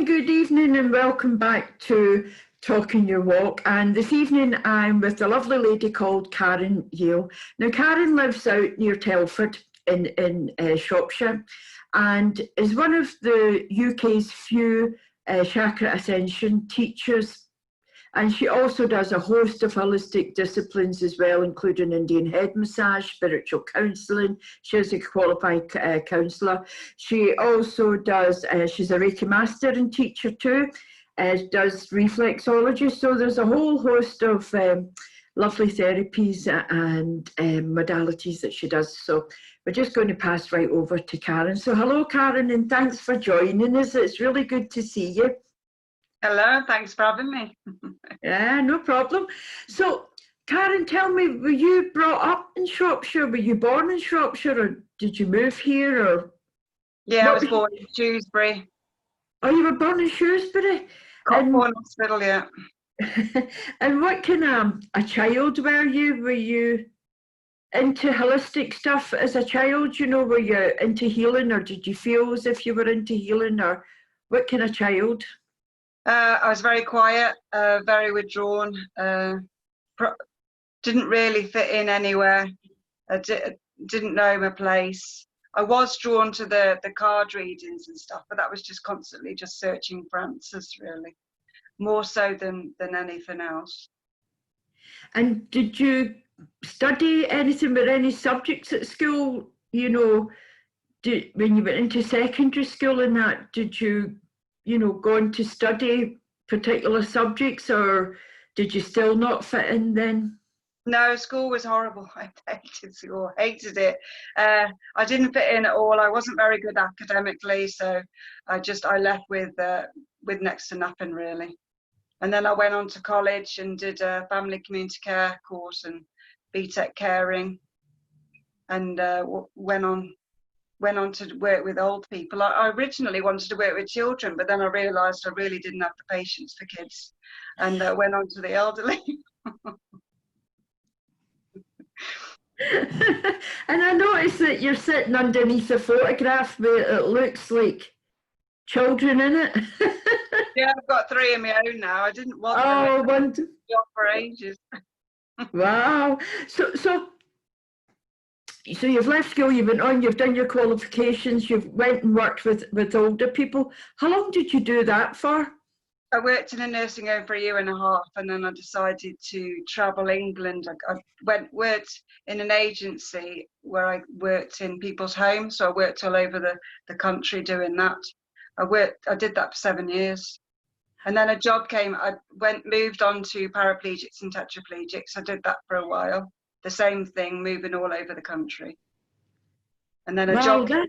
good evening and welcome back to Talking Your Walk. And this evening I'm with a lovely lady called Karen Yale. Now Karen lives out near Telford in Shropshire and is one of the UK's few Chakrascension teachers. And she also does a host of holistic disciplines as well, including Indian head massage, spiritual counselling. She's a qualified counsellor. She also does, she's a Reiki master and teacher too, does reflexology. So there's a whole host of lovely therapies and modalities that she does. So we're just going to pass right over to Karen. So hello, Karen, and thanks for joining us. It's really good to see you. Hello, thanks for having me. Yeah, no problem. So, Karen, tell me, were you brought up in Shropshire? Were you born in Shropshire, or did you move here? Or yeah, I was born in Shrewsbury. Oh, you were born in Shrewsbury? Cockburn Hospital, yeah. And what kind of a child were you? Were you into holistic stuff as a child? You know, were you into healing, or did you feel as if you were into healing, or what kind of child? I was very quiet, very withdrawn, didn't really fit in anywhere. I didn't know my place. I was drawn to the card readings and stuff, but that was just constantly just searching for answers, really, more so than anything else. And did you study anything with any subjects at school? You know, when you went into secondary school and that, did you go on to study particular subjects, or did you still not fit in then? No, school was horrible. I hated school, hated it. I didn't fit in at all. I wasn't very good academically, so I left with next to nothing, really. And then I went on to college and did a family community care course and BTEC caring, and went on to work with old people. I originally wanted to work with children, but then I realised I really didn't have the patience for kids, and went on to the elderly. And I noticed that you're sitting underneath a photograph where it looks like children in it. Yeah, I've got 3 of my own now. I didn't want them for ages. Wow. So you've left school, you went on, you've done your qualifications, you've went and worked with older people. How long did you do that for? I worked in a nursing home for 1.5 years, and then I decided to travel England. I worked in an agency where I worked in people's homes, so I worked all over the country doing that. I did that for 7 years. And then a job came, moved on to paraplegics and tetraplegics. I did that for a while. The same thing, moving all over the country. And then a job came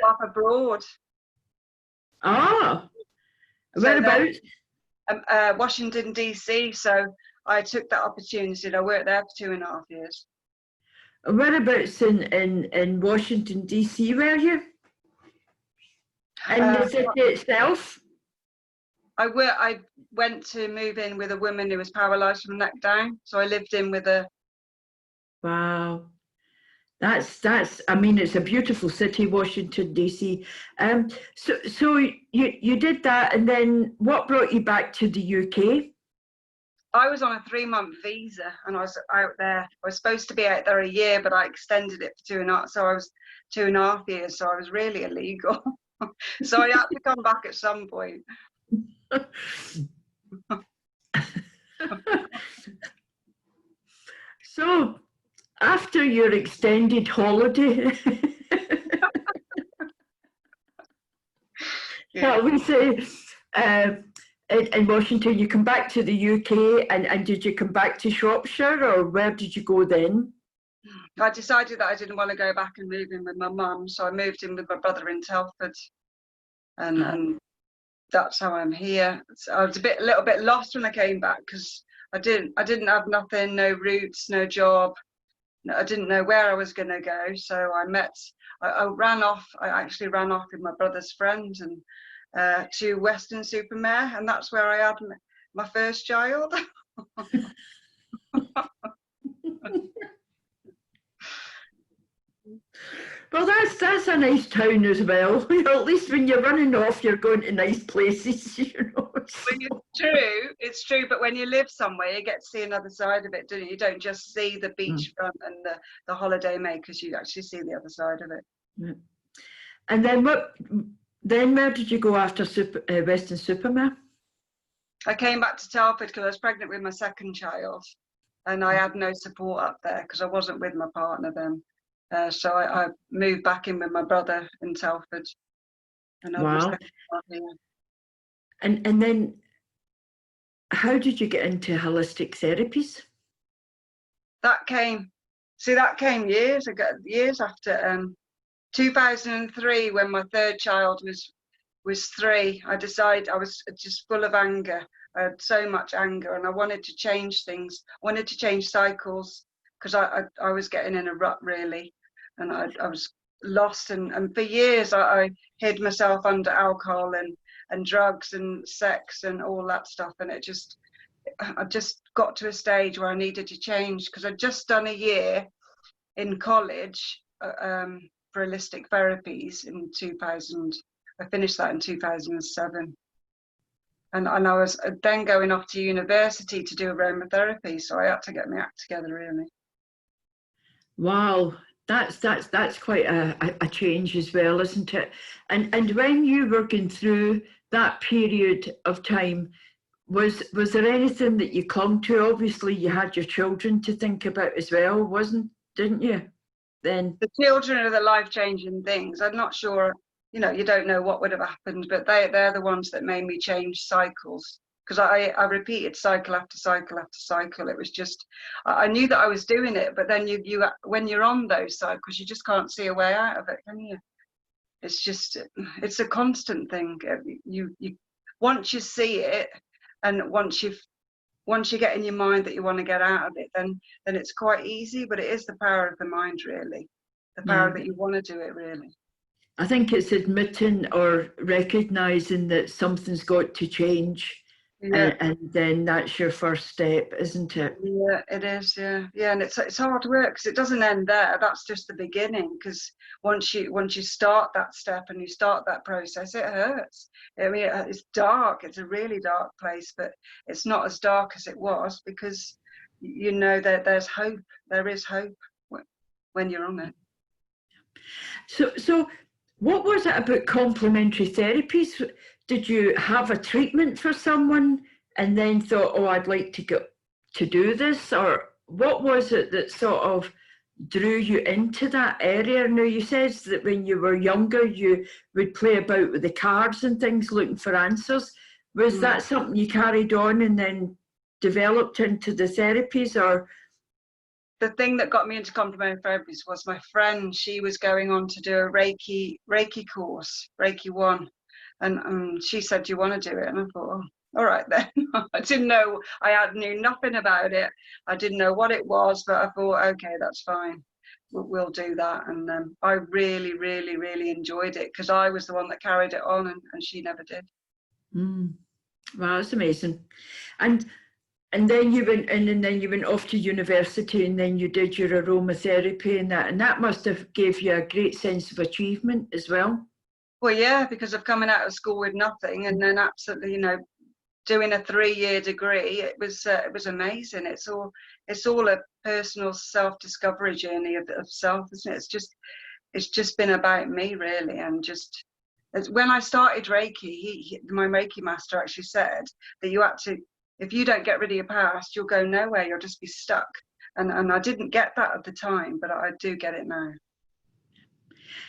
off abroad. Ah, whereabouts? Washington, DC. So I took that opportunity. I worked there for 2.5 years. Whereabouts in Washington, DC were you? In the city itself? I went to move in with a woman who was paralysed from the neck down, so I lived in with her. Wow, that's I mean, it's a beautiful city, Washington DC. So you did that, and then what brought you back to the UK? I was on a 3-month visa, and I was out there. I was supposed to be out there 1 year, but I extended it for 2.5. So I was 2.5 years. So I was really illegal. So I had to come back at some point. So after your extended holiday, shall we say, in Washington, you come back to the UK, and did you come back to Shropshire, or where did you go then? I decided that I didn't want to go back and move in with my mum, so I moved in with my brother in Telford, and that's how I'm here. So I was a little bit lost when I came back, because I didn't have nothing, no roots, no job. I didn't know where I was going to go. So I actually ran off with my brother's friend and to Weston-super-Mare, and that's where I had my first child. Well, that's a nice town as well. You know, at least when you're running off, you're going to nice places, you know. So. Well, it's true, but when you live somewhere, you get to see another side of it, don't you? You don't just see the beachfront and the holiday makers, you actually see the other side of it. Yeah. And then where did you go after Weston-super-Mare? I came back to Telford because I was pregnant with my second child, and I had no support up there because I wasn't with my partner then. So I moved back in with my brother in Telford. And Wow. And then how did you get into holistic therapies? That came years ago, years after 2003, when my third child was 3. I decided I was just full of anger. I had so much anger, and I wanted to change things. I wanted to change cycles because I was getting in a rut really, and I was lost. And for years I hid myself under alcohol and drugs and sex and all that stuff. And I just got to a stage where I needed to change because I'd just done a year in college for holistic therapies in 2000. I finished that in 2007. And I was then going off to university to do aromatherapy, so I had to get my act together really. Wow, that's quite a change as well, isn't it? And when you were going through that period of time, was there anything that you clung to? Obviously, you had your children to think about as well, didn't you? Then the children are the life-changing things. I'm not sure. You know, you don't know what would have happened, but they're the ones that made me change cycles, because I repeated cycle after cycle after cycle. It was just, I knew that I was doing it, but then you when you're on those cycles, you just can't see a way out of it, can you? It's a constant thing. You once you see it, and once you get in your mind that you want to get out of it, then it's quite easy. But it is the power of the mind, really, the power that you want to do it, really. I think it's admitting or recognizing that something's got to change, and then that's your first step, isn't it? Yeah, it is. Yeah, and it's hard work because it doesn't end there. That's just the beginning. Because once you start that step and you start that process, it hurts. I mean, it's dark. It's a really dark place, but it's not as dark as it was because you know that there's hope. There is hope when you're on it. So. What was it about complementary therapies? Did you have a treatment for someone and then thought, oh, I'd like to go to do this? Or what was it that sort of drew you into that area? Now, you said that when you were younger, you would play about with the cards and things looking for answers. Was that something you carried on and then developed into the therapies? Or the thing that got me into complementary therapies was my friend. She was going on to do a Reiki course, Reiki 1. And she said, do you want to do it? And I thought, oh, all right then. I didn't know, knew nothing about it. I didn't know what it was, but I thought, okay, that's fine. We'll do that. And I really, really, really enjoyed it because I was the one that carried it on and she never did. Wow, that's amazing. And then you went off to university, and then you did your aromatherapy, and that must have gave you a great sense of achievement as well. Well, yeah, because of coming out of school with nothing, and then absolutely, doing a 3-year degree, it was amazing. It's all a personal self-discovery journey of self, isn't it? It's just been about me really, and just when I started Reiki, my Reiki master actually said that you had to. If you don't get rid of your past, you'll go nowhere. You'll just be stuck. And I didn't get that at the time, but I do get it now.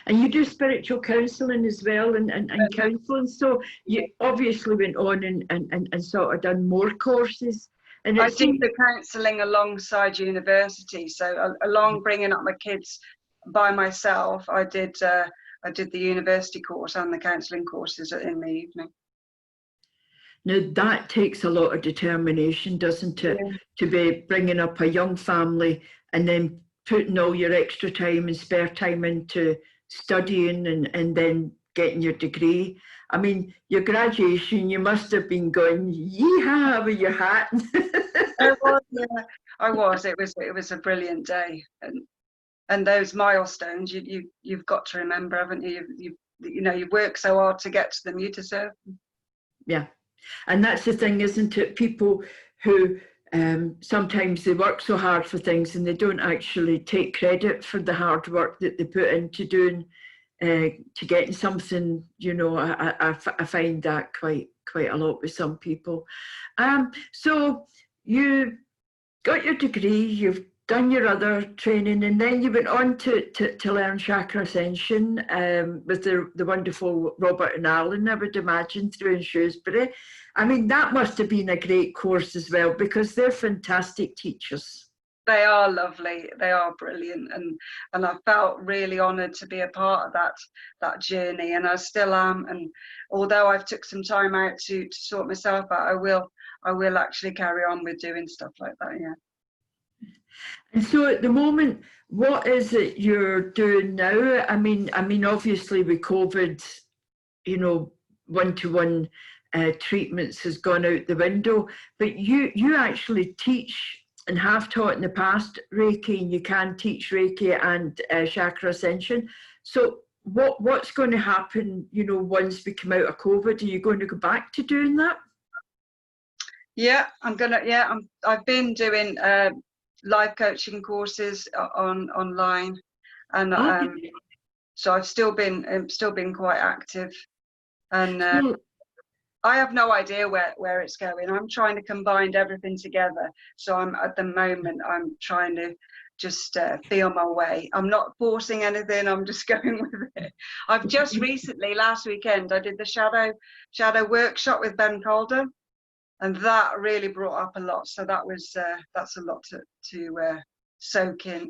And you do spiritual counselling as well, and counselling. So you obviously went on and sort of done more courses. And I did the counselling alongside university. So along bringing up my kids by myself, I did the university course and the counselling courses in the evening. Now, that takes a lot of determination, doesn't it? Yeah. To be bringing up a young family and then putting all your extra time and spare time into studying and then getting your degree. I mean, your graduation, you must have been going, yeehaw, with your hat. I was, yeah. I was. It was a brilliant day. and those milestones you've got to remember, haven't you? You work so hard to get to them, you deserve them. Yeah, and that's the thing, isn't it? People who sometimes they work so hard for things and they don't actually take credit for the hard work that they put into doing to getting something. I find that quite a lot with some people. So you got your degree, you've done your other training, and then you went on to learn Chakrascension with the wonderful Robert and Alan, I would imagine, through in Shrewsbury. I mean, that must have been a great course as well, because they're fantastic teachers. They are lovely. They are brilliant, and I felt really honoured to be a part of that journey, and I still am. And although I've took some time out to sort myself out, I will actually carry on with doing stuff like that. Yeah. And so at the moment, what is it you're doing now? I mean, obviously with COVID, one-to-one treatments has gone out the window, but you actually teach and have taught in the past Reiki, and you can teach Reiki and Chakrascension. So what's going to happen, once we come out of COVID? Are you going to go back to doing that? Yeah, I've been doing life coaching courses online, and so I've still been quite active, and I have no idea where it's going. I'm trying to combine everything together. So at the moment I'm trying to just feel my way. I'm not forcing anything. I'm just going with it. I've just recently, last weekend, I did the shadow workshop with Ben Calder, and that really brought up a lot. So that's a lot to soak in.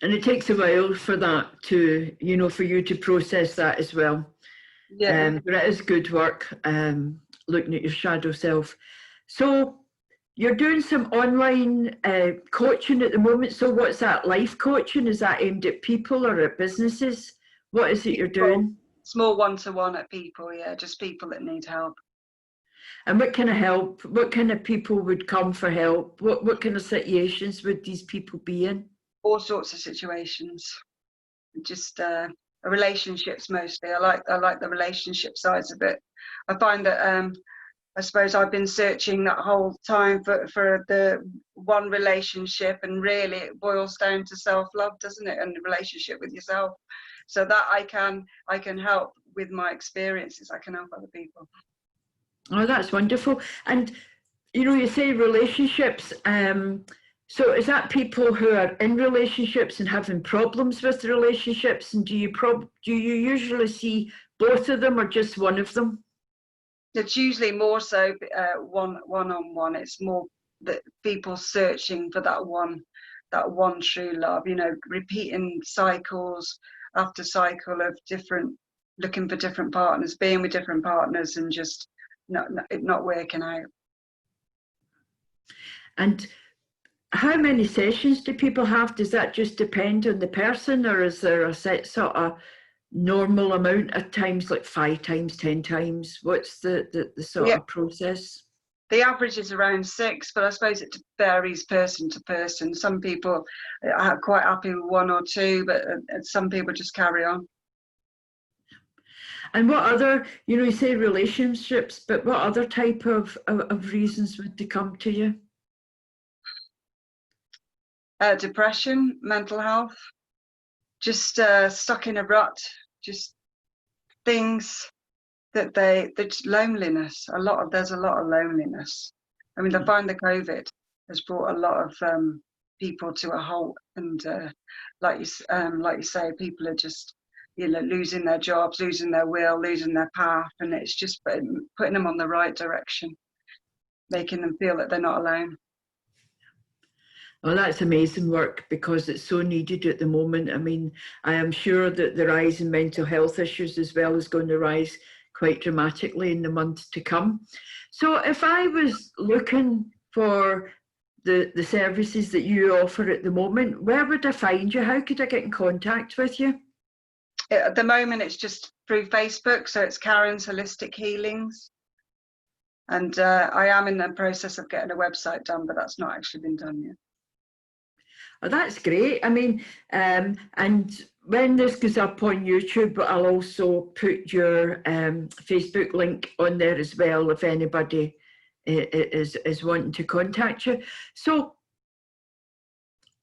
And it takes a while for that to, for you to process that as well. Yeah. But it is good work, looking at your shadow self. So you're doing some online coaching at the moment. So what's that, life coaching? Is that aimed at people or at businesses? What is it you're doing? It's more one-to-one at people, yeah, just people that need help. And what kind of help? What kind of people would come for help? What kind of situations would these people be in? All sorts of situations. Just relationships mostly. I like the relationship sides of it. I find that I suppose I've been searching that whole time for the one relationship, and really it boils down to self-love, doesn't it? And the relationship with yourself. So that I can help with my experiences. I can help other people. Oh, that's wonderful. And you say relationships. So is that people who are in relationships and having problems with the relationships? And do you usually see both of them or just one of them? It's usually more so one-on-one. It's more that people searching for that one true love. Repeating cycles after cycle of looking for different partners, being with different partners, and just not working out. And how many sessions do people have? Does that just depend on the person, or is there a set sort of normal amount at times, like 5 times, 10 times? What's the sort of process? The average is around 6, but I suppose it varies person to person. Some people are quite happy with 1 or 2, but some people just carry on. And what other, you say relationships, but what other type of reasons would they come to you? Depression, mental health, just stuck in a rut, just things that that's loneliness. There's a lot of loneliness. I mean, I find the COVID has brought a lot of people to a halt, and like you say, people are just losing their jobs, losing their will, losing their path, and it's just putting them on the right direction, making them feel that they're not alone. Well, that's amazing work, because it's so needed at the moment. I mean, I am sure that the rise in mental health issues as well is going to rise quite dramatically in the months to come. So if I was looking for the services that you offer at the moment, where would I find you? How could I get in contact with you? At the moment, it's just through Facebook. So it's Karen's Holistic Healings. And I am in the process of getting a website done, but that's not actually been done yet. Oh, that's great. I mean, and when this goes up on YouTube, I'll also put your Facebook link on there as well if anybody is wanting to contact you. So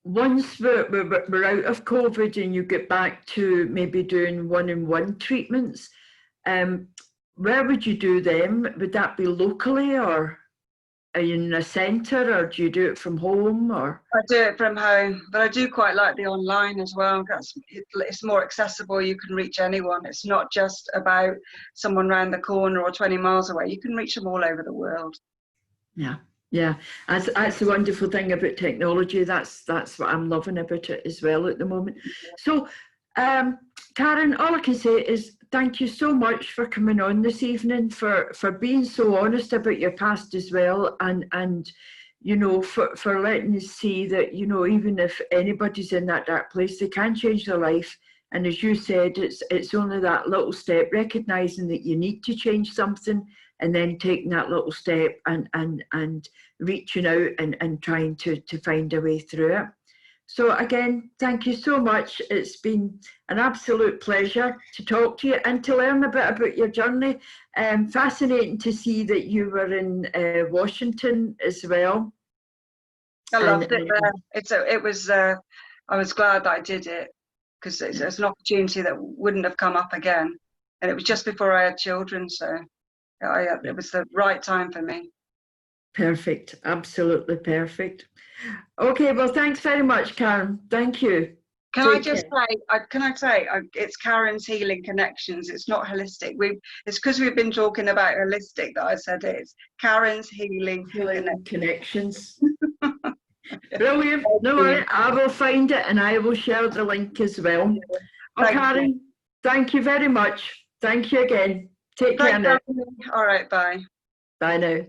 once we're out of COVID and you get back to maybe doing one-on-one treatments, where would you do them? Would that be locally, or are you in a centre, or do you do it from home? Or I do it from home, but I do quite like the online as well. It's more accessible. You can reach anyone. It's not just about someone round the corner or 20 miles away. You can reach them all over the world. Yeah, yeah. That's the wonderful thing about technology. That's what I'm loving about it as well at the moment. So, Karen, all I can say is thank you so much for coming on this evening, for being so honest about your past as well, and you know, for letting us see that, you know, even if anybody's in that dark place, they can change their life. And as you said, it's only that little step, recognizing that you need to change something, and then taking that little step and reaching out and trying to find a way through it. So again, thank you so much. It's been an absolute pleasure to talk to you and to learn a bit about your journey. Fascinating to see that you were in Washington as well. I loved it there. I was glad that I did it, because it's an opportunity that wouldn't have come up again. And it was just before I had children, so it was the right time for me. Perfect, absolutely perfect. Okay, well, thanks very much, Karen. Thank you. Can I say, it's Karen's Healing Connections. It's not holistic. It's because we've been talking about holistic that I said it's Karen's Healing Connections. Brilliant. No worry, I will find it and I will share the link as well. Oh, Karen, thank you very much. Thank you again. Take care now. All right, bye. Bye now.